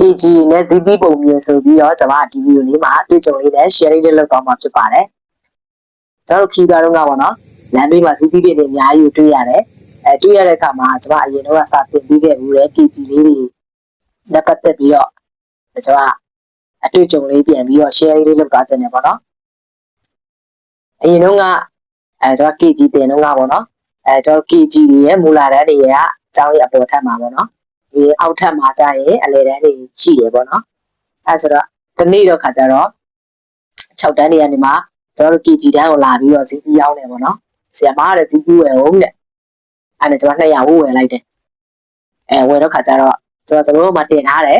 KG နဲ့ ZP ပုံမြင်ဆိုပြီးတော့ကျွန်မဒီဗီဒီယိုလေးမှာတွေ့ကြုံလေးနဲ့ share လေးလုပ်သွားမှာဖြစ်ပါတယ်ကျွန်တော်ခီးသားတော့ကပေါ့နော်လမ်းဘေးမှာ ZP တွေအများကြီးတွေ့ရတယ်တွေ့ရတဲ့အခါမှာကျွန်မအရင်တော့စာသင်ပြီးခဲ့ဘူးလေ KG လေးတွေလက်ပတ်သက်ပြီးတော့ကျွန်မအတွေ့အကြုံလေးပြန်ပြီးတော့ share လေးလုပ်သွားခြင်းနဲ့ပေါ့နော်အရင်တော့ကကျွန်တော် KG တင်တော့ကပေါ့နော်ကျွန်တော် KG တွေရဲ့မူလာတန်းတွေရဲ့အကြောင်းရဲ့အပေါ်ထပ်မှာပေါ့နော်ဒီအောက်ထပ်မှာကြာရင်အလဲတန်းတွေရှိတယ်ပေါ့နော်အဲဆိုတော့ဒီနေ့တော့ခါကြတော့6တန်းတွေကနေမှကျွန်တော်တို့ KG တန်းကိုလာပြီးတော့ဇီးပြီးရောက်နေပေါ့နော်ဆရာမကလည်းဇီးပြီးဝယ်အောင်တဲ့အဲ့ဒါကျွန်တော်200ဝယ်လိုက်တယ်ဝယ်တော့ခါကြတော့ကျွန်တော်တို့မှတင်ထားတယ်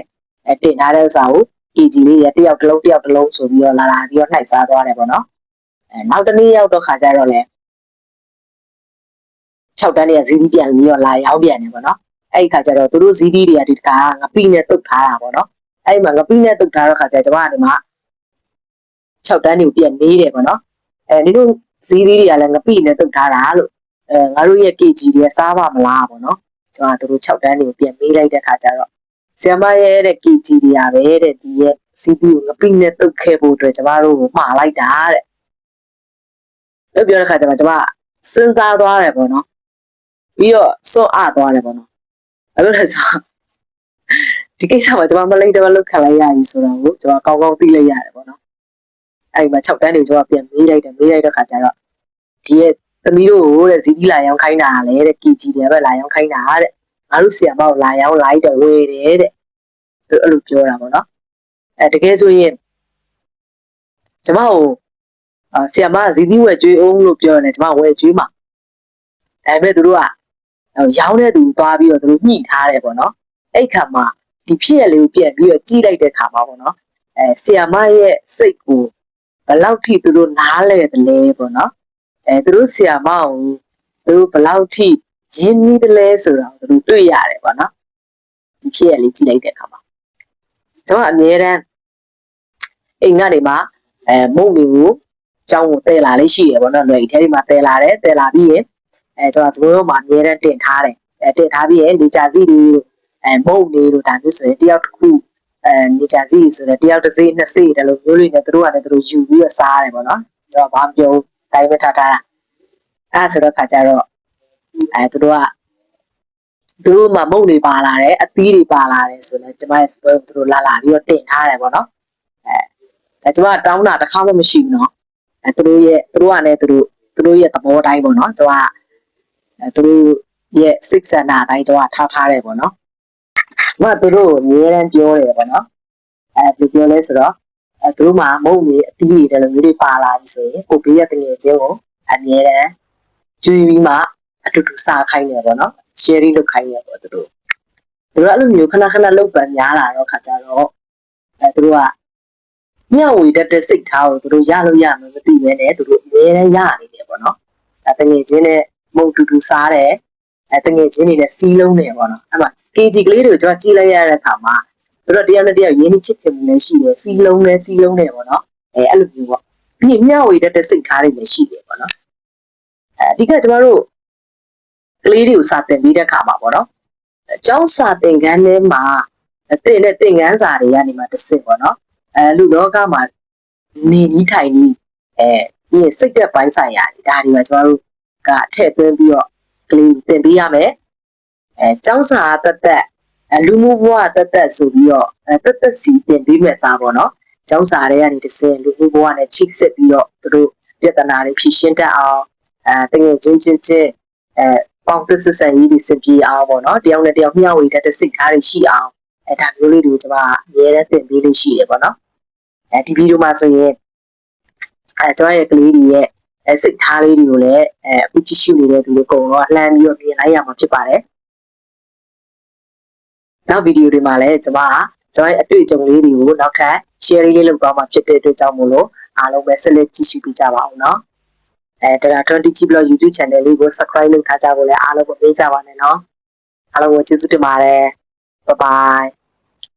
တင်ထားတဲ့ဥစ္စာကို KG လေးရတယောက်တစ်လုံးဆိုပြီးတော့လာပြီးတော့နှိုက်စားသွားတယ်ပေါ့နော်နောက်တစ်နေ့ရောက်တော့ခါကြတော့လေ6တန်းတွေကဇီးပြီးပြန်ပြီးတော့လာရောက်ပြန်တယ်ပေါ့နော်အဲ့ဒီခါကျတော့သူတို့ဇီးသီးတွေကဒီတခါငပိနဲ့တုတ်ထားတာပေါ့နော်အဲ့ဒီမှာငပိနဲ့တုတ်ထားတော့ခါကျကျွန်မကဒီမှာ6တန်းတွေကိုပြန်မေးတယ်ပေါ့နော်ဒီလိုဇီးသီးတွေကလည်းငပိနဲ့တုတ်ထားတာလို့ငါတို့ရဲ့ KG တွေစားပါမလားပေါ့နော်ကျွန်တော်တို့6တန်းတွေကိုပြန်မေးလိုက်တဲ့ခါကျတော့ဆရာမရဲ့တဲ့ KG တွေကပဲတဲ့ဒီရဲ့ဇီးသီးကိုငပိနဲ့တုတ်ခဲ့ဖို့အတွက်ကျွန်မတို့ကိုမှားလိုက်တာတဲ့လို့ပြောတဲ့ခါကျမှကျွန်မစဉ်းစားသွားတယ်ပေါ့နော်ပြီးတော့စော့အသွားတယ်ပေါ့နော်အဲ့လိုလဲဆိုဒီကိစ္စမှာကျွန်မမလိမ့်တော့လောက်ခံလိုက်ရပြီဆိုတော့ကိုကျွန်တော်ကောင်းကောင်းသိလိုက်ရတယ်ပေါ့နော်အဲ့ဒီမှာ6တန်းတွေကျွန်တော်ပြန်မေးလိုက်တဲ့ခါကျတော့ဒီရဲ့သမီးတို့ကိုတဲ့ဇီတိလာရောင်းခိုင်းတာလေတဲ့ KG တွေပဲလာရောင်းခိုင်းတာတဲ့ငါတို့ဆီကမောက်လာရောင်းလိုက်တော့ဝယ်တယ်တဲ့သူအဲ့လိုပြောတာပေါ့နော်တကယ်ဆိုရင်ကျွန်မကိုဆီယမဇီတိဝယ်ကျွေးအောင်လို့ပြောနေကျွန်မဝယ်ကျွေးမှာဒါပေမဲ့သူတို့ကရောင်းတဲ့သူသွားပြီးတော့သူတို့ညှိထားတယ်ပေါ့နော်အဲ့ခါမှာဒီဖြစ်ရလေးကိုပြန်ပြီးတော့ကြီးလိုက်တဲ့ခါမှာပေါ့နော်ဆီယမရဲ့စိတ်ကိုဘယ်လောက်ထိသူတို့နားလဲတယ်လဲပေါ့နော်သူတို့ဆီယမကိုသူတို့ဘယ်လောက်ထိရင်းနှီးတယ်လဲဆိုတော့သူတို့တွေ့ရတယ်ပေါ့နော်ဒီဖြစ်ရလေးကြီးလိုက်တဲ့ခါမှာကျွန်တော်အမြဲတမ်းအိမ်ကနေမှမုံတွေကိုကျောင်းကိုတဲလာလေးရှိရပေါ့နော်လွယ်ထဲဒီမှာတဲလာပြီးရင်ကျွန်တော်စလို့မှအမြဲတမ်းတင်ထားတယ်တင်ထားပြီးရင်နေကြစီတွေမုံနေလို့ဒါမျိုးဆိုရင်တယောက်တစ်ခုနေကြစီဆိုတော့တယောက်တစ်စေးနှစ်စေးတယ်လို့မျိုးလေးနဲ့သူတို့ကလည်းသူတို့ယူပြီးတော့စားရတယ်ပေါ့နော်ကျွန်တော်ဘာမှပြောတိုင်းပဲထားတာအဲ့ဆိုတော့ခါကြတော့သူတို့မှမုံတွေပါလာတယ်အသီးတွေပါလာတယ်ဆိုတော့ကျွန်မရဲ့စပွဲသူတို့လာပြီးတော့တင်ထားတယ်ပေါ့နော်ဒါကျွန်မတောင်းတာတစ်ခါမှမရှိဘူးနော်သူတို့ကလည်းသူတို့ရဲ့သဘောတိုင်းပေါ့နော်ကျွန်မသူတို့ရဲ့စိတ်ဆန္ဒအတိုင်းကျွန်တော်ထားတယ်ပေါ့နော်သူတို့အများအားပြောတယ်ပေါ့နော်ဘယ်ပြောလဲဆိုတော့သူတို့မှာမုံတွေအသီးတွေတယ်လို့မျိုးတွေပါလာပြီဆိုရင်ကိုဘေးရတငယ်ချင်းကိုအများအားကျွေးပြီးမှအတူတူစားခိုင်းတယ်ပေါ့နော် sharing လုပ်ခိုင်းတယ်ပေါ့သူတို့အဲ့လိုမျိုးခဏလုပ်ပန်များလာတော့ခါကြတော့သူတို့ကညဝေတတ်တဲ့စိတ်ထားကိုသူတို့ရလို့ရမယ်မသိဘဲနဲ့သူတို့အများအားရနေတယ်ပေါ့နော်တငယ်ချင်းနဲ့မုံတူစားတယ်တငယ်ချင်းတွေနဲ့စီးလုံးနေပေါ့နော်အဲ့မှာ KG ကလေးတွေကိုကျွန်တော်ကြည့်လိုက်ရတဲ့အခါမှာသူတို့တယောက်နဲ့တယောက်ရင်းနှီးချစ်ခင်မှုလည်းရှိတယ်စီးလုံးနေပေါ့နော်အဲ့လိုမျိုးပေါ့ပြီးမျှဝေတတ်တဲ့စိတ်ထားတွေလည်းရှိတယ်ပေါ့နော်အဓိကကျွန်တော်တို့ကလေးတွေကိုစာသင်ပြီးတဲ့အခါမှာပေါ့နော်ကျောင်းစာသင်ခန်းထဲမှာသင်တဲ့သင်ခန်းစာတွေကနေမှတစ်စစ်ပေါ့နော်လူလောကမှာနေနီးထိုင်နီးဒီစိတ်သက်ပိုင်းဆိုင်ရာဒါတွေမှာကျွန်တော်တို့ကထည့်သွင်းပြီးတော့ကလေးသင်ပေးရမယ်ကျောင်းစာတက်လူမှုဘဝတက်ဆိုပြီးတော့တက်စီသင်ပေးမယ်စားပေါ့နော်ကျောင်းစာတွေကနေတစ်စင်လူမှုဘဝနဲ့ချိတ်ဆက်ပြီးတော့သူတို့ပြဿနာတွေဖြေရှင်းတတ်အောင်တကယ်ချင်းပေါင်းသစ်ဆက်ရေးတွေစပြေအောင်ပေါ့နော်တယောက်နဲ့တယောက်မျှဝေတတ်တဲ့စိတ်ထားတွေရှိအောင်ဒါမျိုးလေးတွေကိုကျွန်မအများနဲ့သင်ပေးလို့ရှိတယ်ပေါ့နော်ဒီဗီဒီယိုမှာဆိုရင်ကျွန်တော်ရဲ့ကလေးတွေရဲ့စိတ်ထားလေးတွေကိုလည်းအခုကြည့်ရှုနေတဲ့သူတွေအကုန်လုံးလှမ်းပြီးတော့မြင်လိုက်ရမှာဖြစ်ပါတယ်နောက်ဗီဒီယိုတွေမှာလည်းကျွန်တော်ရဲ့အတွေ့အကြုံလေးတွေကိုနောက်ထပ် share လေးလုပ်သွားမှာဖြစ်တဲ့အတွက်ကြောင့်မို့လို့အားလုံးပဲဆက်လက်ကြည့်ရှုပေးကြပါဦးနော်ဒါ20G Blog YouTube channel လေးကို subscribe လုပ်ထားကြဖို့လည်းအားလုံးကိုပေးကြပါနဲ့နော်အားလုံးကိုကျေးဇူးတင်ပါတယ် bye bye